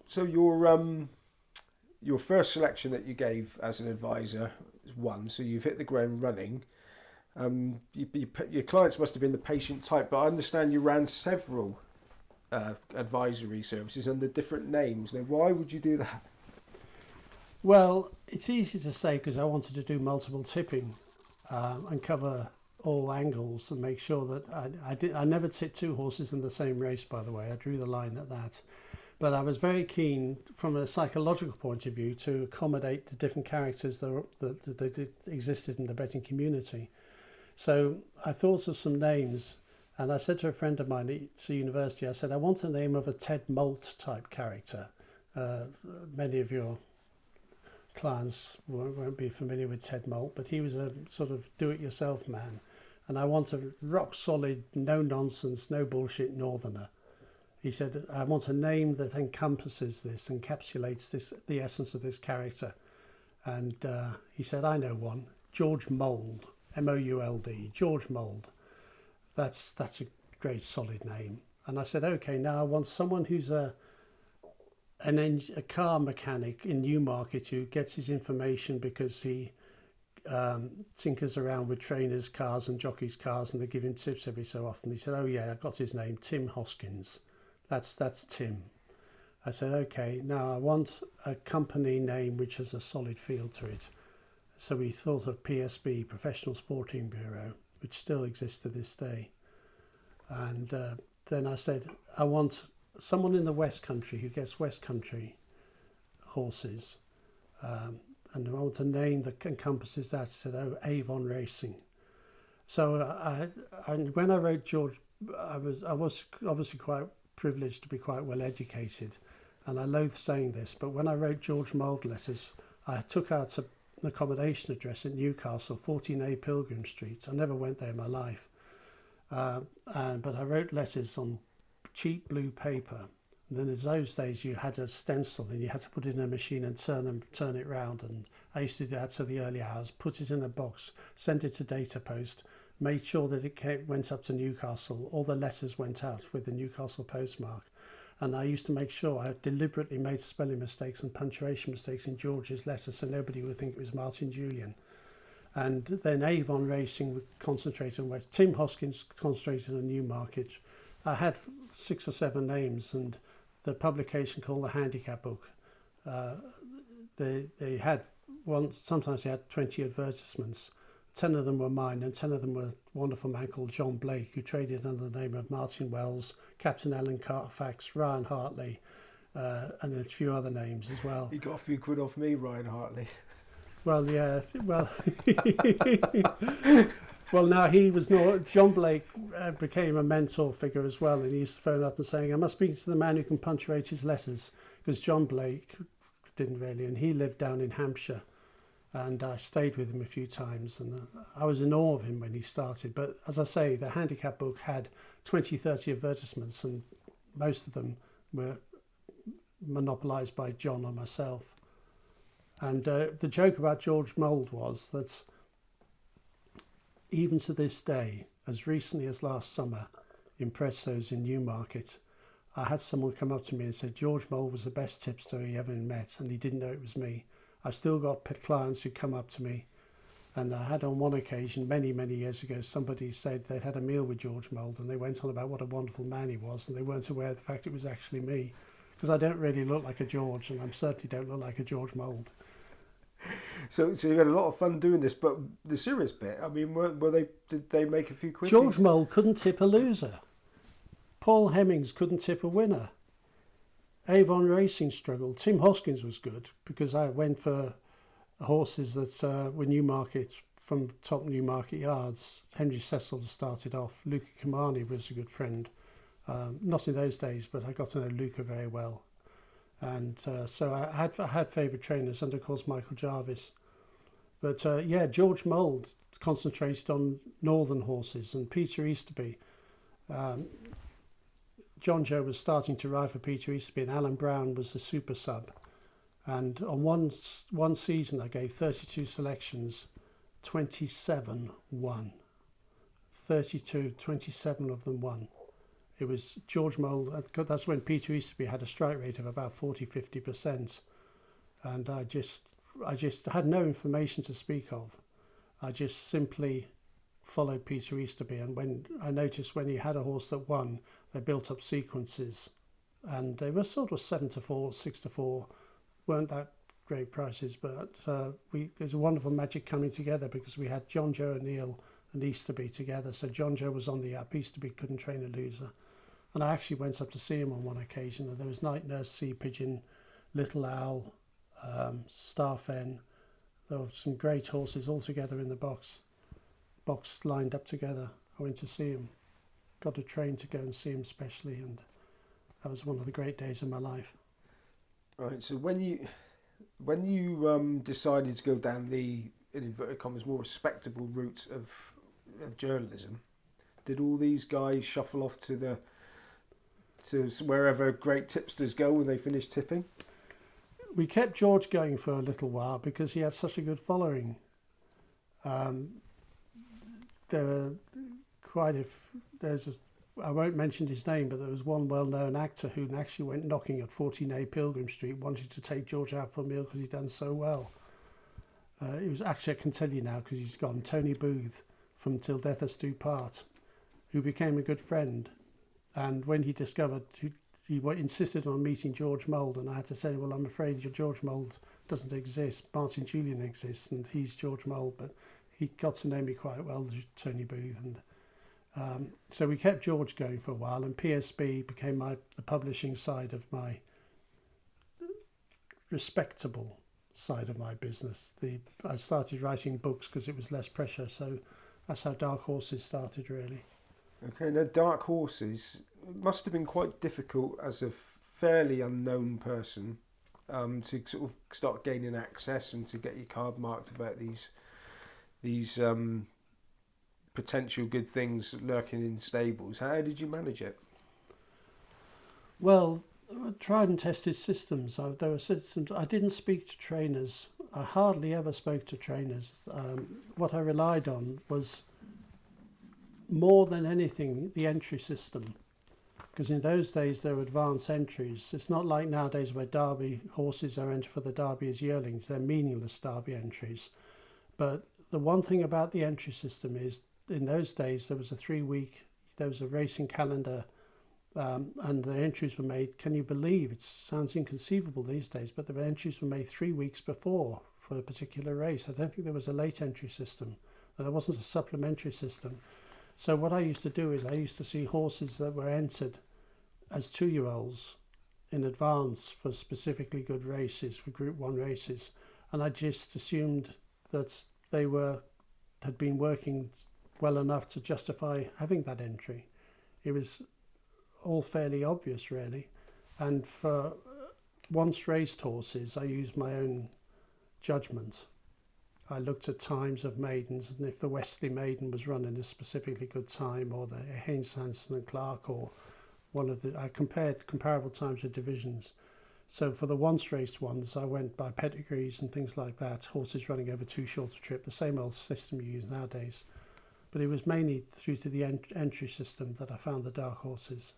So your first selection that you gave as an advisor is one. So you've hit the ground running. Your clients must have been the patient type, but I understand you ran several advisory services under different names. Now, why would you do that? Well, it's easy to say because I wanted to do multiple tipping and cover all angles and make sure that I never tipped two horses in the same race, by the way. I drew the line at that. But I was very keen from a psychological point of view to accommodate the different characters that existed in the betting community. So I thought of some names, and I said to a friend of mine at university, I said, I want a name of a Ted Moult type character. Many of your clients won't be familiar with Ted Moult, but he was a sort of do-it-yourself man. And I want a rock-solid, no-nonsense, no bullshit northerner. He said, I want a name that encompasses this, encapsulates this, the essence of this character. And he said, I know one, George Mould, M-O-U-L-D, George Mould. That's a great solid name. And I said, okay, now I want someone who's a car mechanic in Newmarket who gets his information because he tinkers around with trainers' cars and jockeys' cars, and they give him tips every so often. He said, oh yeah, I got his name, Tim Hoskins. That's Tim. I said, okay, now I want a company name which has a solid feel to it. So we thought of PSB, Professional Sporting Bureau, which still exists to this day. And then I said, I want someone in the West Country who gets West Country horses. And I want a name that encompasses that. I said, oh, Avon Racing. So when I wrote George, I was obviously quite privileged to be quite well educated, and I loathe saying this, but when I wrote George Mould letters, I took out an accommodation address in Newcastle, 14A Pilgrim Street. I never went there in my life, but I wrote letters on cheap blue paper. And then in those days you had a stencil and you had to put it in a machine and turn it round, and I used to do that to the early hours, put it in a box, send it to Data Post, made sure that it went up to Newcastle. All the letters went out with the Newcastle postmark. And I used to make sure I deliberately made spelling mistakes and punctuation mistakes in George's letter so nobody would think it was Marten Julian. And then Avon Racing would concentrate on West. Tim Hoskins concentrated on Newmarket. I had 6 or 7 names, and the publication called the Handicap Book, they had one, sometimes they had 20 advertisements. 10 of them were mine, and 10 of them were a wonderful man called John Blake, who traded under the name of Martin Wells, Captain Alan Carfax, Ryan Hartley, and a few other names as well. He got a few quid off me, Ryan Hartley. Well, yeah, well, well, now he was not. John Blake became a mentor figure as well, and he used to phone up and saying, I must speak to the man who can punctuate his letters, because John Blake didn't really, and he lived down in Hampshire. And I stayed with him a few times, and I was in awe of him when he started. But as I say, the Handicap Book had 20, 30 advertisements, and most of them were monopolised by John or myself. And the joke about George Mould was that even to this day, as recently as last summer, in Prezzo's in Newmarket, I had someone come up to me and said George Mould was the best tipster he ever met, and he didn't know it was me. I've still got clients who come up to me, and I had on one occasion many years ago, somebody said they'd had a meal with George Mould and they went on about what a wonderful man he was, and they weren't aware of the fact it was actually me, because I don't really look like a George, and I certainly don't look like a George Mould. So you had a lot of fun doing this, but the serious bit, I mean, did they make a few quickies? George Mould couldn't tip a loser. Paul Hemmings couldn't tip a winner. Avon Racing struggled. Tim Hoskins was good because I went for horses that were Newmarket, from top Newmarket yards. Henry Cecil started off. Luca Kamani was a good friend. Not in those days, but I got to know Luca very well. And so I had favourite trainers, and of course Michael Jarvis. But yeah, George Mould concentrated on northern horses, and Peter Easterby. John Joe was starting to ride for Peter Easterby, and Alan Brown was the super sub. And on one season, I gave 32 selections, 27 won. 27 of them won. It was George Mould. That's when Peter Easterby had a strike rate of about 40-50%, and I just had no information to speak of. I just simply followed Peter Easterby, and when I noticed when he had a horse that won, they built up sequences, and they were sort of 7-4, 6-4, weren't that great prices, but there's a wonderful magic coming together because we had John Joe O'Neill and Easterby together. So John Joe was on the up, Easterby couldn't train a loser. And I actually went up to see him on one occasion, and there was Night Nurse, Sea Pigeon, Little Owl, Starfen. There were some great horses all together in the box lined up together. I went to see him, got a train to go and see him specially, and that was one of the great days of my life. Right, so when you decided to go down the, in inverted commas, more respectable route of journalism, did all these guys shuffle off to wherever great tipsters go when they finish tipping? We kept George going for a little while because he had such a good following. There were I won't mention his name, but there was one well-known actor who actually went knocking at 14A Pilgrim Street, wanting to take George out for a meal because he'd done so well. It was actually, I can tell you now because he's gone, Tony Booth from Till Death Us Do Part, who became a good friend. And when he discovered, he insisted on meeting George Mould, and I had to say, well, I'm afraid your George Mould doesn't exist. Marten Julian exists, and he's George Mould, but he got to know me quite well, Tony Booth, and so we kept George going for a while, and PSB became the publishing side of my respectable side of my business. I started writing books because it was less pressure, so that's how Dark Horses started, really. Okay, now Dark Horses, it must have been quite difficult as a fairly unknown person to sort of start gaining access and to get your card marked about these potential good things lurking in stables. How did you manage it? Well, I tried and tested systems. There were systems. I didn't speak to trainers. I hardly ever spoke to trainers. What I relied on was more than anything the entry system, because in those days there were advanced entries. It's not like nowadays where Derby horses are entered for the Derby as yearlings. They're meaningless Derby entries. But the one thing about the entry system is, in those days there was a racing calendar, and the entries were made, can you believe, it sounds inconceivable these days, but the entries were made 3 weeks before for a particular race. I don't think there was a late entry system, and there wasn't a supplementary system. So what I used to do is I used to see horses that were entered as 2-year-olds in advance for specifically good races, for Group 1 races, and I just assumed that they had been working well enough to justify having that entry. It was all fairly obvious, really. And for once raced horses, I used my own judgment. I looked at times of maidens, and if the Wesley maiden was running a specifically good time, or the Haynes, Sanson and Clark, or I compared comparable times with divisions. So for the once raced ones, I went by pedigrees and things like that, horses running over too short a trip, the same old system you use nowadays. But it was mainly through to the entry system that I found the Dark Horses.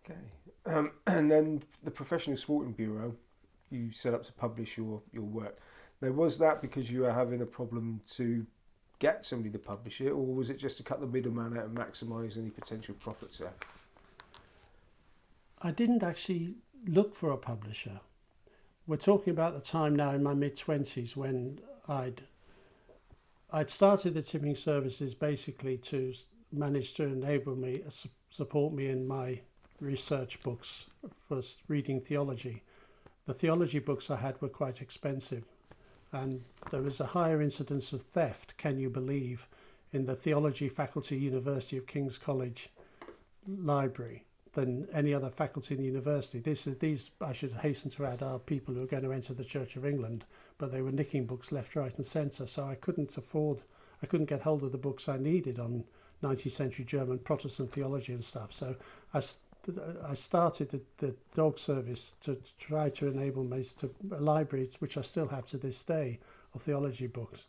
Okay. And then the Professional Sporting Bureau, you set up to publish your work. Now, was that because you were having a problem to get somebody to publish it, or was it just to cut the middleman out and maximise any potential profits there? I didn't actually look for a publisher. We're talking about the time now in my mid-20s when I'd started the tipping services basically to manage to enable me, support me in my research books for reading theology. The theology books I had were quite expensive, and there was a higher incidence of theft, can you believe, in the theology faculty, University of King's College library than any other faculty in the university. These, I should hasten to add, are people who are going to enter the Church of England, but they were nicking books left, right and centre, so I couldn't get hold of the books I needed on 19th century German Protestant theology and stuff. So I started the dog service to try to enable me to a library, which I still have to this day, of theology books.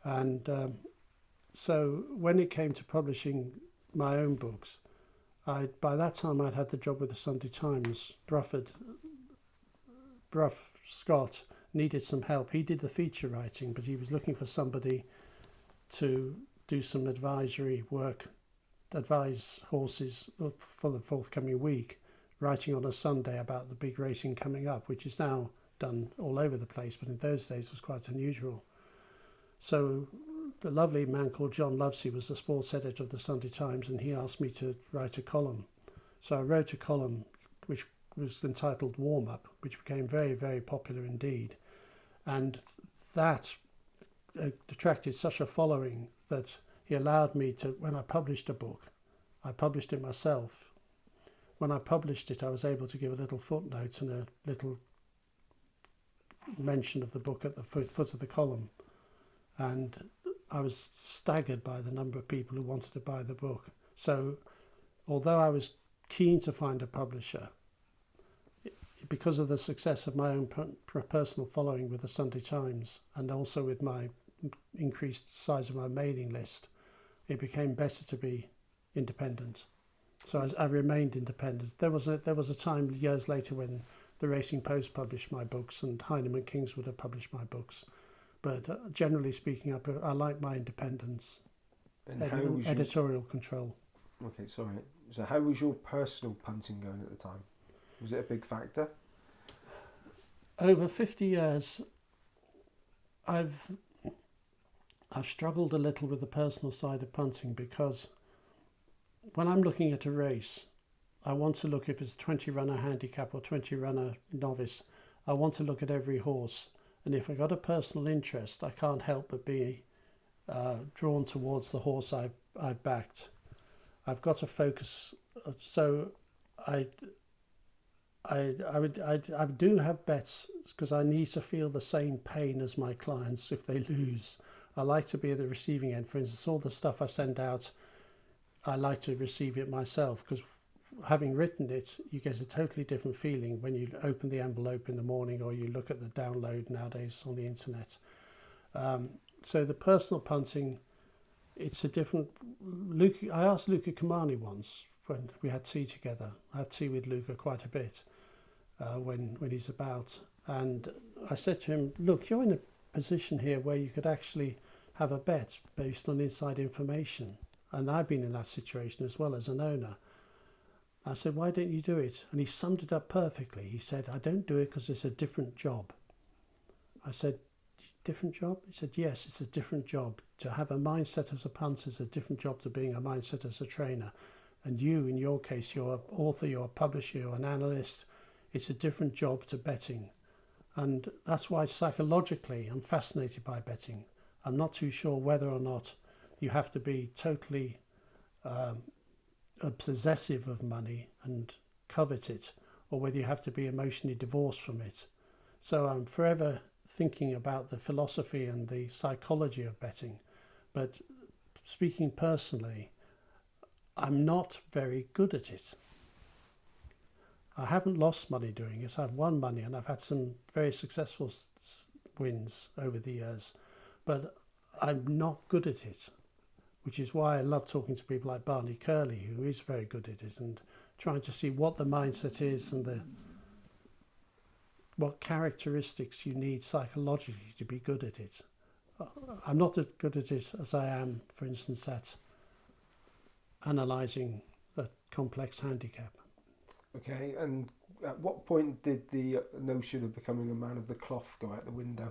And so when it came to publishing my own books, By that time, I'd had the job with the Sunday Times. Bruff Scott needed some help. He did the feature writing, but he was looking for somebody to do some advisory work, advise horses for the forthcoming week, writing on a Sunday about the big racing coming up, which is now done all over the place, but in those days was quite unusual. So the lovely man called John Lovesey was the sports editor of the Sunday Times, and he asked me to write a column. So I wrote a column which was entitled Warm Up, which became very, very popular indeed. And that attracted such a following that he allowed me to, when I published a book, I published it myself. When I published it, I was able to give a little footnote and a little mention of the book at the foot of the column. And I was staggered by the number of people who wanted to buy the book. So although I was keen to find a publisher, because of the success of my own personal following with the Sunday Times and also with my increased size of my mailing list, it became better to be independent. So I remained independent. There was a time years later when the Racing Post published my books and Heinemann Kingswood have published my books. But generally speaking, I like my independence, and editorial control. Okay, sorry. So how was your personal punting going at the time? Was it a big factor? Over 50 years, I've struggled a little with the personal side of punting, because when I'm looking at a race, I want to look, if it's 20-runner handicap or 20-runner novice, I want to look at every horse. And if I've got a personal interest, I can't help but be drawn towards the horse I've backed. I've got to focus. So I do have bets because I need to feel the same pain as my clients if they lose. I like to be at the receiving end. For instance, all the stuff I send out, I like to receive it myself, because having written it, you get a totally different feeling when you open the envelope in the morning or you look at the download nowadays on the internet. So the personal punting, it's a different... I asked Luca Kamani once when we had tea together. I have tea with Luca quite a bit when he's about. And I said to him, look, you're in a position here where you could actually have a bet based on inside information. And I've been in that situation as well as an owner. I said, why don't you do it? And he summed it up perfectly. He said, I don't do it because it's a different job. I said, different job? He said, yes, it's a different job. To have a mindset as a punter is a different job to being a mindset as a trainer. And you, in your case, you're an author, you're a publisher, you're an analyst. It's a different job to betting. And that's why psychologically I'm fascinated by betting. I'm not too sure whether or not you have to be totally possessive of money and covet it, or whether you have to be emotionally divorced from it. So I'm forever thinking about the philosophy and the psychology of betting. But speaking personally, I'm not very good at it. I haven't lost money doing it. I've won money and I've had some very successful wins over the years, but I'm not good at it, which is why I love talking to people like Barney Curley, who is very good at it, and trying to see what the mindset is and what characteristics you need psychologically to be good at it. I'm not as good at it as I am, for instance, at analysing a complex handicap. Okay, and at what point did the notion of becoming a man of the cloth go out the window?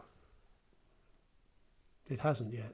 It hasn't yet.